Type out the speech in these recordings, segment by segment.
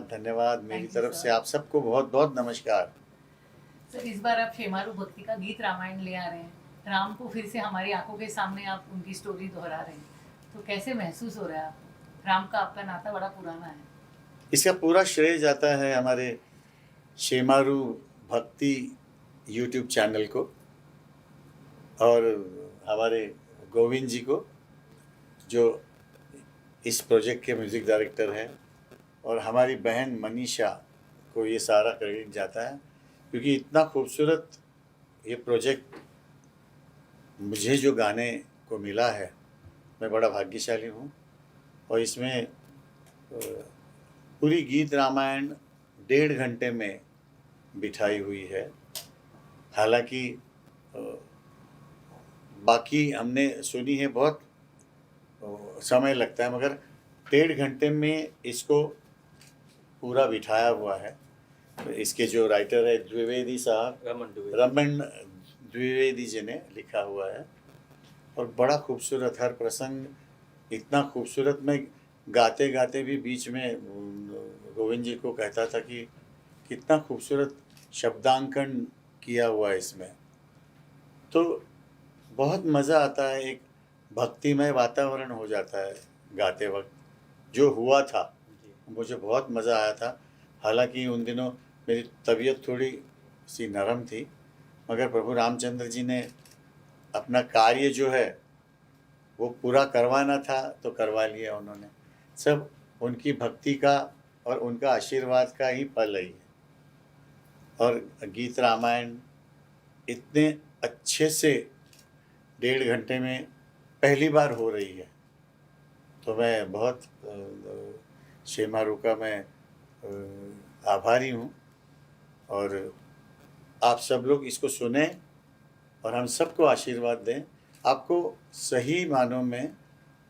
धन्यवाद मेरी thank you तरफ से सर। आप सबको बहुत बहुत नमस्कार। सर इस बार आप शेमारू भक्ति का गीत रामायण ले आ रहे हैं, राम को फिर से हमारी आंखों के सामने आप उनकी स्टोरी दोहरा रहे हैं, तो कैसे महसूस हो रहा है आपको? राम का आपका नाता बड़ा पुराना है। इसका पूरा श्रेय जाता है हमारे शेमारू भक्ति यूट्यूब चैनल को और हमारे गोविंद जी को, जो इस प्रोजेक्ट के म्यूज़िक डायरेक्टर हैं, और हमारी बहन मनीषा को ये सारा क्रेडिट जाता है, क्योंकि इतना खूबसूरत ये प्रोजेक्ट मुझे जो गाने को मिला है, मैं बड़ा भाग्यशाली हूँ। और इसमें पूरी गीत रामायण 1.5 घंटे में बिठाई हुई है। हालांकि बाकी हमने सुनी है, बहुत समय लगता है, मगर 1.5 घंटे में इसको पूरा बिठाया हुआ है। इसके जो राइटर है द्विवेदी साहब, रमन द्विवेदी जी ने लिखा हुआ है। और बड़ा खूबसूरत हर प्रसंग इतना खूबसूरत, मैं गाते गाते भी बीच में गोविंद जी को कहता था कि कितना खूबसूरत शब्दांकन किया हुआ है इसमें। तो बहुत मज़ा आता है, एक भक्तिमय वातावरण हो जाता है गाते वक्त। जो हुआ था मुझे बहुत मज़ा आया था। हालांकि उन दिनों मेरी तबीयत थोड़ी सी नरम थी, मगर प्रभु रामचंद्र जी ने अपना कार्य जो है वो पूरा करवाना था तो करवा लिया उन्होंने। सब उनकी भक्ति का और उनका आशीर्वाद का ही फल है। और गीत रामायण इतने अच्छे से 1.5 घंटे में पहली बार हो रही है, तो मैं बहुत शेमारू का मैं आभारी हूँ। और आप सब लोग इसको सुने और हम सबको आशीर्वाद दें। आपको सही मानों में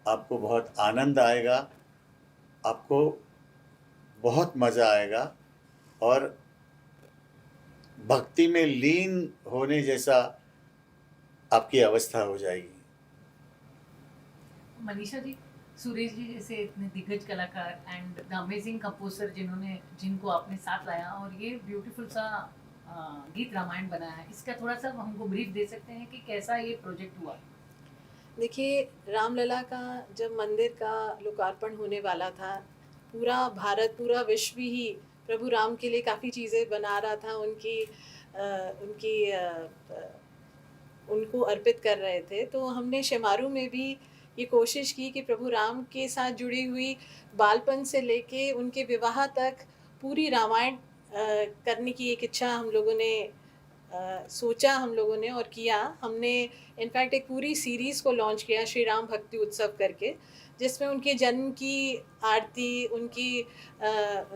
आपको बहुत आनंद आएगा, आपको बहुत मज़ा आएगा और भक्ति में लीन होने जैसा आपकी अवस्था हो जाएगी। मनीषा जी, सुरेश जी जैसे इतने दिग्गज कलाकार एंड द अमेजिंग कंपोजर जिनको आपने साथ लाया और ये ब्यूटीफुल सा गीत रामायण बनाया है, इसका थोड़ा सा हमको ब्रीफ दे सकते हैं कि कैसा ये प्रोजेक्ट हुआ? देखिए, रामलला का जब मंदिर का लोकार्पण होने वाला था, पूरा भारत, पूरा विश्व ही प्रभु राम के लिए काफ़ी चीज़ें बना रहा था, उनको अर्पित कर रहे थे। तो हमने शेमारू में भी ये कोशिश की कि प्रभु राम के साथ जुड़ी हुई बालपन से लेके उनके विवाह तक पूरी रामायण करने की एक इच्छा हम लोगों ने सोचा, हम लोगों ने और किया। हमने इनफैक्ट एक पूरी सीरीज़ को लॉन्च किया, श्री राम भक्ति उत्सव करके, जिसमें उनके जन्म की आरती, उनकी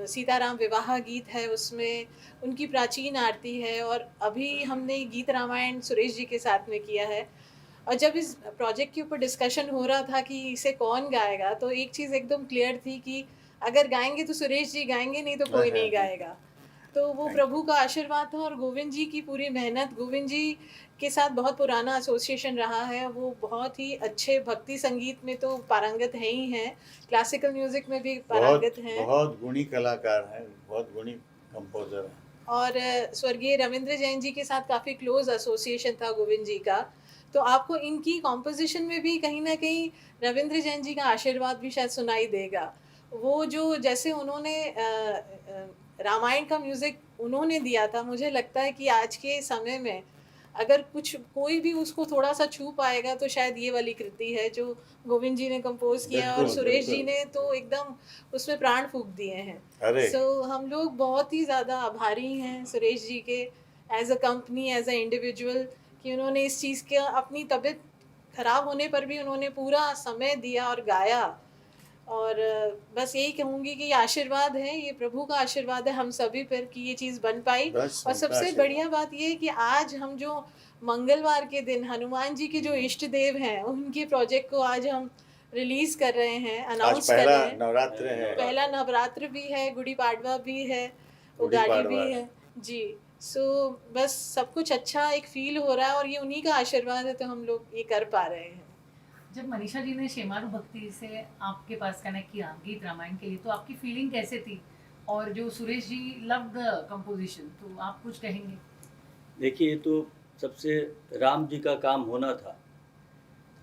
सीताराम विवाह गीत है उसमें, उनकी प्राचीन आरती है, और अभी हमने गीत रामायण सुरेश जी के साथ में किया है। और जब इस प्रोजेक्ट के ऊपर डिस्कशन हो रहा था कि इसे कौन गाएगा, तो एक चीज़ एकदम क्लियर थी कि अगर गाएंगे तो सुरेश जी गाएंगे, नहीं तो कोई नहीं गाएगा। तो वो प्रभु का आशीर्वाद था और गोविंद जी की पूरी मेहनत। गोविंद जी के साथ बहुत पुराना एसोसिएशन रहा है, वो बहुत ही अच्छे भक्ति संगीत में तो पारंगत हैं ही हैं, क्लासिकल म्यूजिक में भी पारंगत हैं, बहुत गुणी कलाकार हैं, बहुत गुणी कंपोजर हैं। और स्वर्गीय रविंद्र जैन जी के साथ काफ़ी क्लोज एसोसिएशन था गोविंद जी का। तो आपको इनकी कॉम्पोजिशन में भी कहीं ना कहीं रविंद्र जैन जी का आशीर्वाद भी शायद सुनाई देगा। वो जो जैसे उन्होंने रामायण का म्यूज़िक उन्होंने दिया था, मुझे लगता है कि आज के समय में अगर कोई भी उसको थोड़ा सा छू पाएगा तो शायद ये वाली कृति है जो गोविंद जी ने कंपोज किया है, और सुरेश जी ने तो एकदम उसमें प्राण फूंक दिए हैं। सो हम लोग बहुत ही ज़्यादा आभारी हैं सुरेश जी के, as a company, as a individual, कि उन्होंने इस चीज़ के अपनी तबीयत खराब होने पर भी उन्होंने पूरा समय दिया और गाया। और बस यही कहूँगी कि ये आशीर्वाद है, ये प्रभु का आशीर्वाद है हम सभी पर कि ये चीज़ बन पाई। और सबसे बढ़िया बात ये है कि आज हम जो मंगलवार के दिन हनुमान जी के जो इष्ट देव हैं, उनके प्रोजेक्ट को आज हम रिलीज कर रहे हैं, अनाउंस कर रहे हैं। नवरात्र है, पहला नवरात्र भी है, गुड़ी पाडवा भी है, उगाड़ी भी है जी। सो बस सब कुछ अच्छा एक फील हो रहा है, और ये उन्हीं का आशीर्वाद है, तो हम लोग ये कर पा रहे हैं। जब मनीषा जी ने शेमारू भक्ति से आपके पास कनेक्ट किया गीत रामायण के लिए, तो आपकी फीलिंग कैसे थी? और जो Suresh ji love the composition, तो आप कुछ कहेंगे? देखिए, ये तो सबसे राम जी का काम होना था,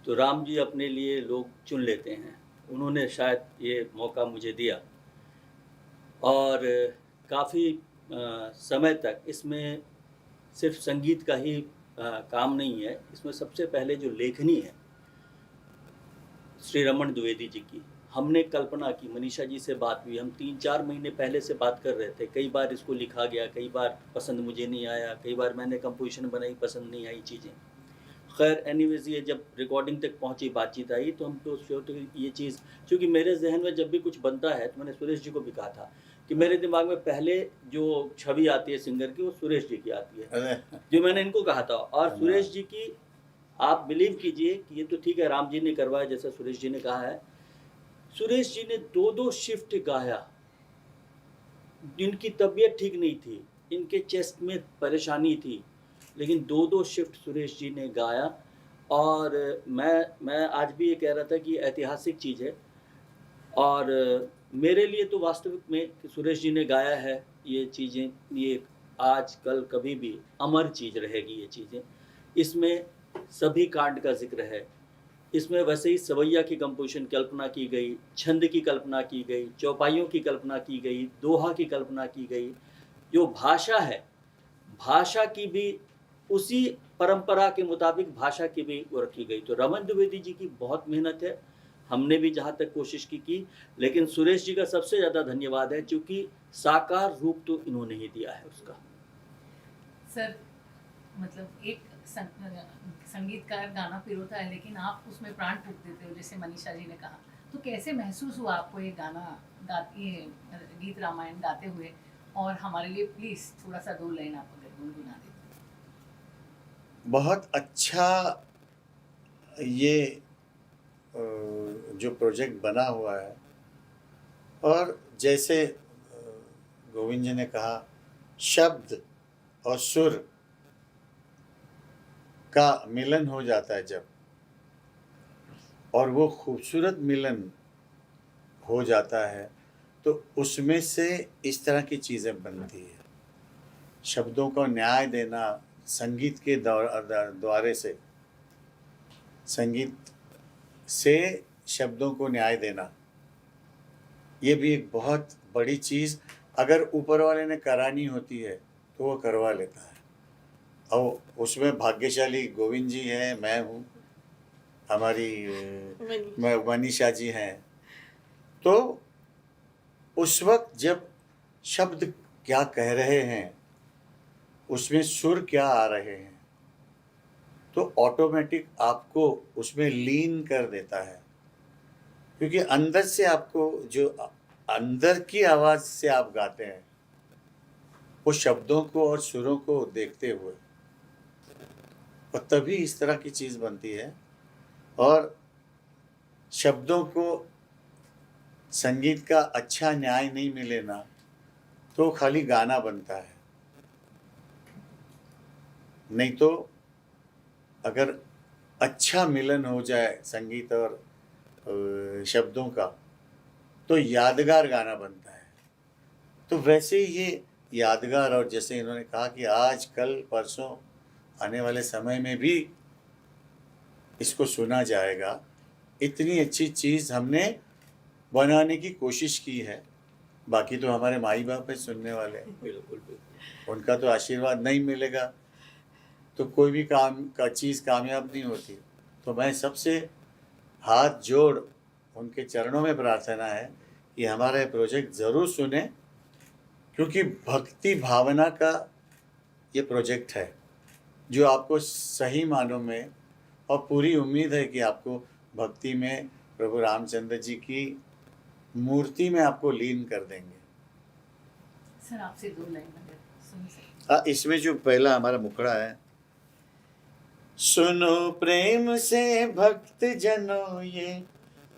तो राम जी अपने लिए लोग चुन लेते हैं। उन्होंने शायद ये मौका मुझे दिया और काफ़ी समय तक इसमें सिर्फ संगीत का ही काम नहीं है, इसमें सबसे पहले जो लेखनी है श्री रमन द्विवेदी जी की, हमने कल्पना की, मनीषा जी से बात हुई, हम 3-4 महीने पहले से बात कर रहे थे। कई बार इसको लिखा गया, कई बार पसंद मुझे नहीं आया, कई बार मैंने कंपोजिशन बनाई, पसंद नहीं आई चीज़ें। खैर एनीवेज़ ये जब रिकॉर्डिंग तक पहुँची, बातचीत आई, तो हम तो सोचते ये चीज़, क्योंकि मेरे ज़हन में जब भी कुछ बनता है, तो मैंने सुरेश जी को भी कहा था कि मेरे दिमाग में पहले जो छवि आती है सिंगर की, वो सुरेश जी की आती है, अरे जो मैंने इनको कहा था। और सुरेश जी की आप बिलीव कीजिए कि ये तो ठीक है राम जी ने करवाया, जैसा सुरेश जी ने कहा है, सुरेश जी ने 2-2 शिफ्ट गाया। इनकी तबीयत ठीक नहीं थी, इनके चेस्ट में परेशानी थी, लेकिन 2-2 शिफ्ट सुरेश जी ने गाया। और मैं आज भी ये कह रहा था कि ऐतिहासिक चीज़ है और मेरे लिए तो वास्तविक में कि सुरेश जी ने गाया है ये चीज़ें, ये आज कल कभी भी अमर चीज़ रहेगी ये चीज़ें। इसमें सभी कांड का ज़िक्र है, इसमें वैसे ही सवैया की कंपोजिशन कल्पना की गई, छंद की कल्पना की गई, चौपाइयों की कल्पना की गई, दोहा की कल्पना की गई। जो भाषा है, भाषा की भी उसी परंपरा के मुताबिक भाषा की भी वो रखी गई। तो रमन द्विवेदी जी की बहुत मेहनत है, हमने भी जहाँ तक कोशिश की, लेकिन सुरेश जी का सबसे ज़्यादा धन्यवाद है, क्योंकि साकार रूप तो इन्होंने ही दिया है उसका। सर, मतलब एक संगीतकार गाना पिरोता है, लेकिन आप उसमें प्राण फूंक देते हो, जैसे मनीषा जी ने कहा। तो कैसे महसूस हुआ आपको ये गाना ये गीत रामायण गाते हुए? और हमारे लिए प्लीज थोड़ा सा 2 लाइन आप अगर गुनगुना दें। बहुत अच्छा ये जो प्रोजेक्ट बना हुआ है। और जैसे गोविंद जी ने कहा, शब्द और सुर का मिलन हो जाता है जब, और वो खूबसूरत मिलन हो जाता है, तो उसमें से इस तरह की चीज़ें बनती है। शब्दों को न्याय देना संगीत के द्वारे से, संगीत से शब्दों को न्याय देना, ये भी एक बहुत बड़ी चीज़ अगर ऊपर वाले ने करानी होती है तो वो करवा लेता है। और उसमें भाग्यशाली गोविंद जी हैं, मैं हूँ, हमारी मनीषा जी हैं। तो उस वक्त जब शब्द क्या कह रहे हैं, उसमें सुर क्या आ रहे हैं, तो ऑटोमेटिक आपको उसमें लीन कर देता है, क्योंकि अंदर से आपको जो अंदर की आवाज़ से आप गाते हैं, वो शब्दों को और सुरों को देखते हुए, और तभी इस तरह की चीज़ बनती है। और शब्दों को संगीत का अच्छा न्याय नहीं मिले ना, तो खाली गाना बनता है। नहीं तो अगर अच्छा मिलन हो जाए संगीत और शब्दों का, तो यादगार गाना बनता है। तो वैसे ही ये यादगार, और जैसे इन्होंने कहा कि आज कल परसों आने वाले समय में भी इसको सुना जाएगा, इतनी अच्छी चीज़ हमने बनाने की कोशिश की है। बाकी तो हमारे माई बाप है सुनने वाले, बिल्कुल। उनका तो आशीर्वाद नहीं मिलेगा तो कोई भी काम का चीज़ कामयाब नहीं होती। तो मैं सबसे हाथ जोड़ उनके चरणों में प्रार्थना है कि हमारा ये प्रोजेक्ट ज़रूर सुने, क्योंकि भक्ति भावना का ये प्रोजेक्ट है जो आपको सही मानों में, और पूरी उम्मीद है कि आपको भक्ति में प्रभु रामचंद्र जी की मूर्ति में आपको लीन कर देंगे। सर, आपसे 2 लाइन अगर सुन सकते। इसमें जो पहला हमारा मुखड़ा है, सुनो प्रेम से भक्त जनों ये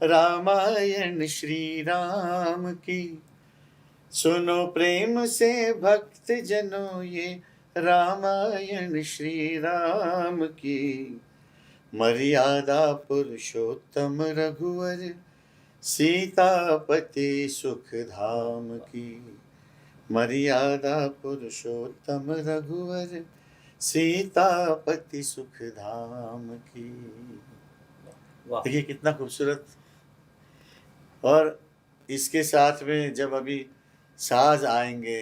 रामायण श्री राम की, सुनो प्रेम से भक्त जनों ये रामायण श्री राम की, मर्यादा पुरुषोत्तम रघुवर सीतापति सुख धाम की। मर्यादा पुरुषोत्तम रघुवर सीतापति सुख धाम की। वाह, देखिए कितना खूबसूरत। और इसके साथ में जब अभी साज आएंगे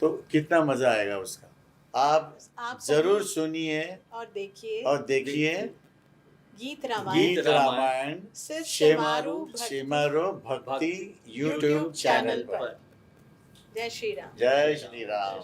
तो कितना मजा आएगा उसका। आप आप जरूर सभी सुनिए और देखिए और देखिए गीत रामायण गीत रामायण सिर्फ शेमारू भक्ति यूट्यूब चैनल पर। जय श्री राम। जय श्री राम।